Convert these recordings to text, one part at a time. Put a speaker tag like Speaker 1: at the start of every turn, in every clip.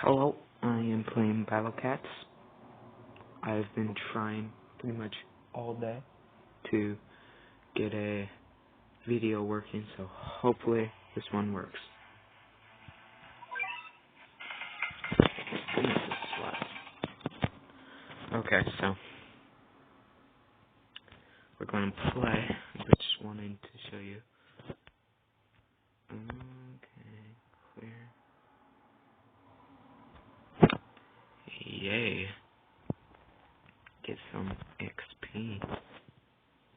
Speaker 1: Hello, I am playing Battle Cats. I've been trying pretty much all day to get a video working, so hopefully this one works. Goodness, this is loud. Okay, so we're going to play. I just wanted to show you. Okay, clear. Yay. Get some XP.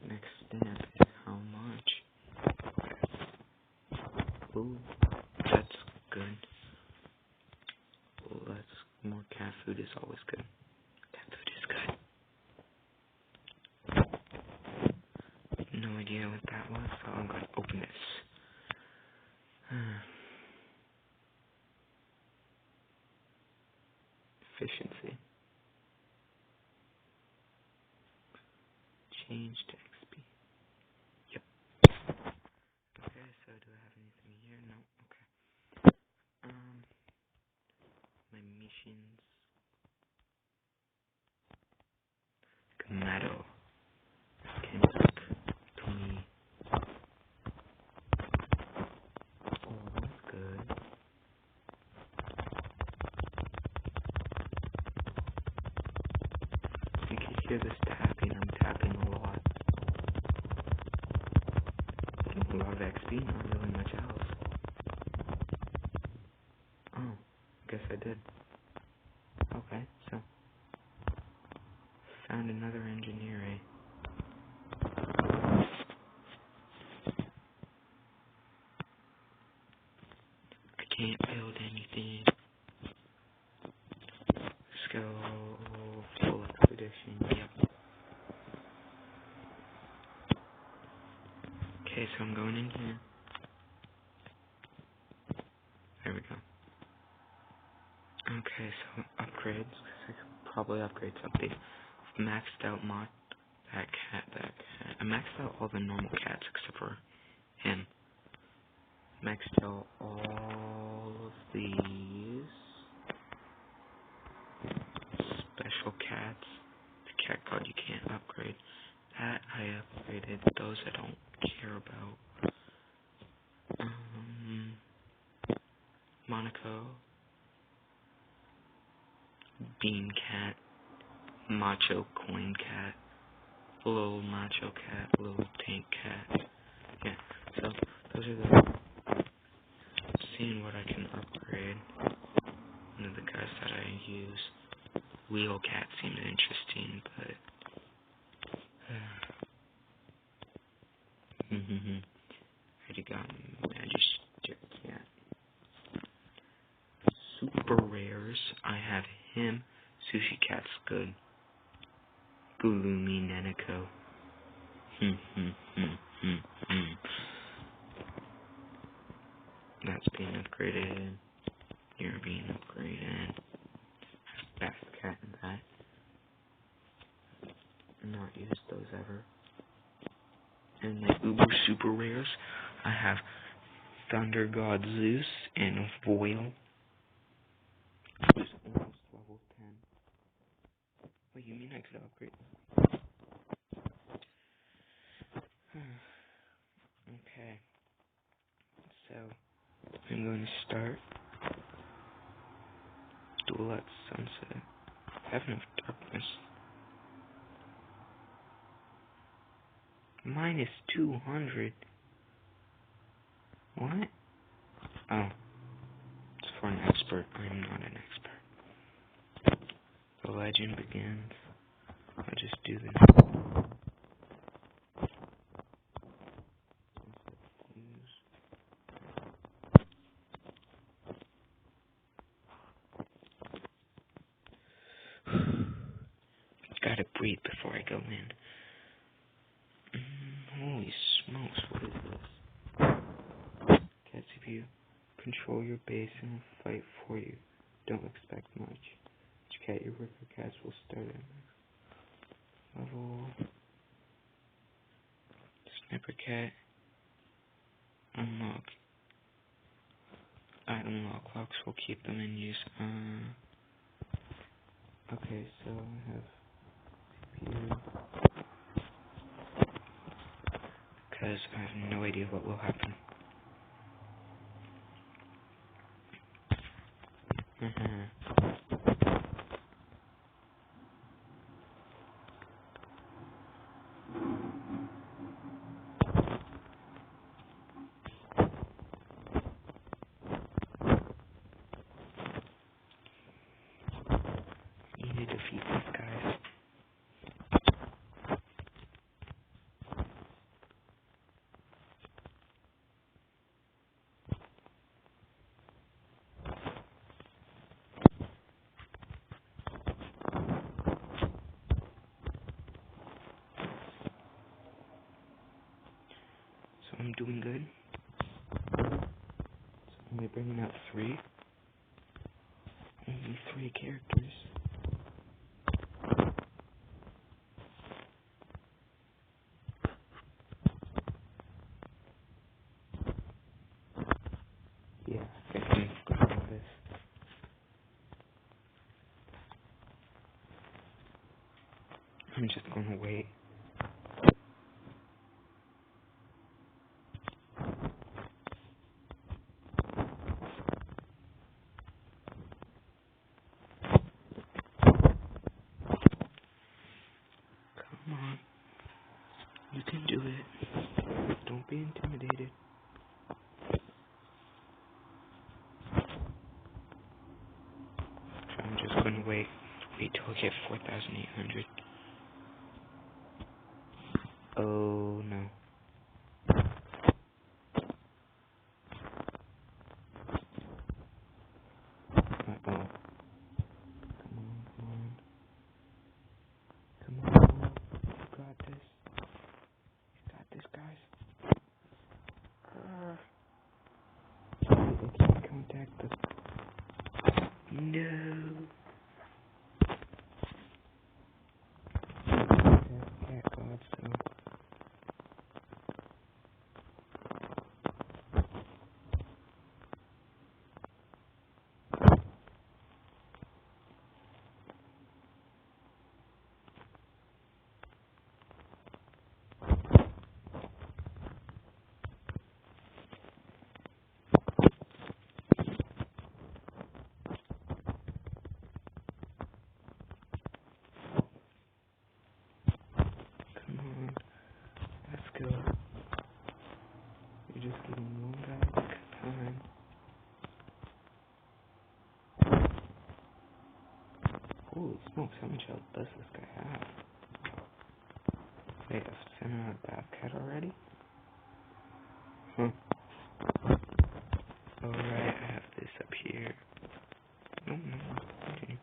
Speaker 1: Next step is how much. Ooh, that's good. More cat food is always good. Cat food is good. No idea what that was, so I'm going to open this. Efficiency. Change to XP. Yep. Okay, so do I have anything here? No. Okay. My missions. Commando. Kendrick. Tony. Oh, that's good. You can hear this tapping. I'm tapping a lot. A lot of XP, not really much else. Oh, guess I did. Okay, so found another engineer, eh? I can't build anything. Let's go full expedition. Yep. Okay, so I'm going in here. There we go. Okay, so upgrades. 'Cause I could probably upgrade something. Maxed out that cat. I maxed out all the normal cats except for him. Maxed out all of these special cats. The cat card you can't upgrade. That I upgraded. Those I don't care about. Monaco. Bean cat. Macho coin cat. Little macho cat. Little tank cat. Yeah, so those are the seeing what I can upgrade. One of the guys that I use. Wheel cat seemed interesting, but already got Magister Cat. Super rares. I have him. Sushi Cat's good. Gulumi Nanako. That's being upgraded. You're being upgraded. Best cat in that. Not used those ever. And my Uber super rares, I have Thunder God Zeus and Voil. Who's almost level 10. What do you mean I could upgrade? Okay. So, I'm going to start Duel at Sunset. Heaven of Darkness. Minus 200. What? Oh. It's for an expert. I am not an expert. The legend begins. I'll just do this. Gotta breathe before I go in. Holy smokes, what is this? Cats, if you control your base and will fight for you, don't expect much. Each cat you work for cats will start at level. Sniper cat. Unlock. Item log clocks, we'll keep them in use. Okay, so I have CPU, because I have no idea what will happen. You need to defeat these guys. So I'm doing good. So only bringing out only three characters. Yeah, I can go on this. I'm just gonna wait. Come on. You can do it. Don't be intimidated. So I'm just gonna wait till I get 4,800. Oh no. Uh-oh. Come on. Come on. You got this. You got this, guys. They can't contact us. No. Cat God, so. Come on. Let's go. You're just getting one guy at a time. Holy smokes, how much health does this guy have? Wait, I've sent out a Bobcat already? Huh. Alright, I have this up here. No, continue.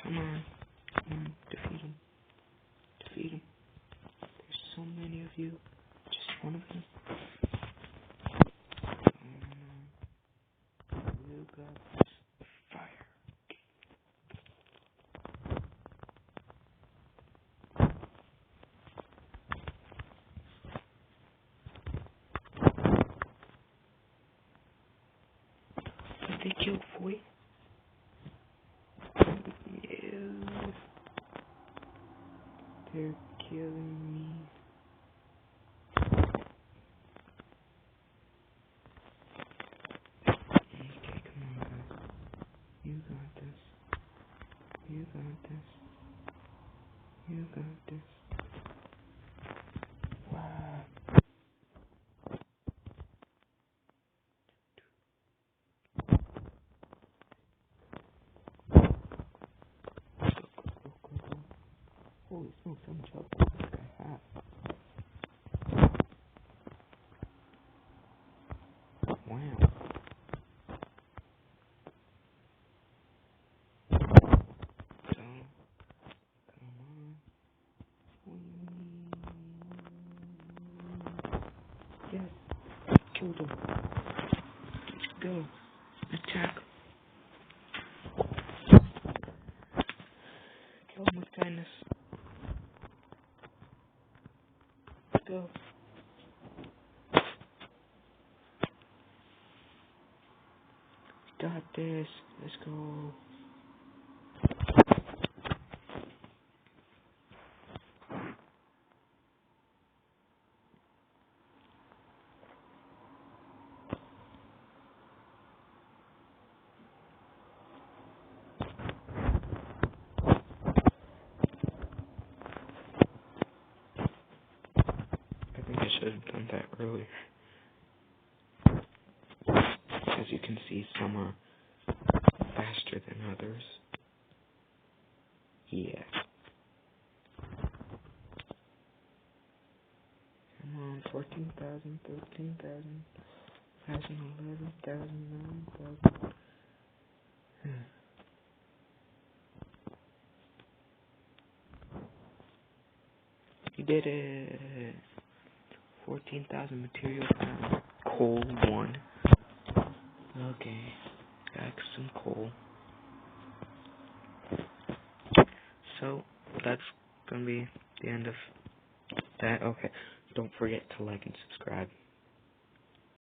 Speaker 1: Come on. Defeat him. Defeat him. There's so many of you. Just one of them. You got this. Fire. Did they kill Foy? No. They're killing me. Okay, come on, guys. You got this. You got this. You got this. Wow. Go, go, go, go, go. Holy smokes, how much health does this guy have? Wow. So, come on. Yes. Killed him. Go. Attack. Kill him with kindness. go. Got this. Let's go. I think I should have done that earlier. As you can see, some are faster than others. Yeah. Come on, 14,000, 13,000, 11,000, 9,000. You did it! 14,000 material found. Coal 1. Okay. Got some coal. So, that's gonna be the end of that. Okay. Don't forget to like and subscribe.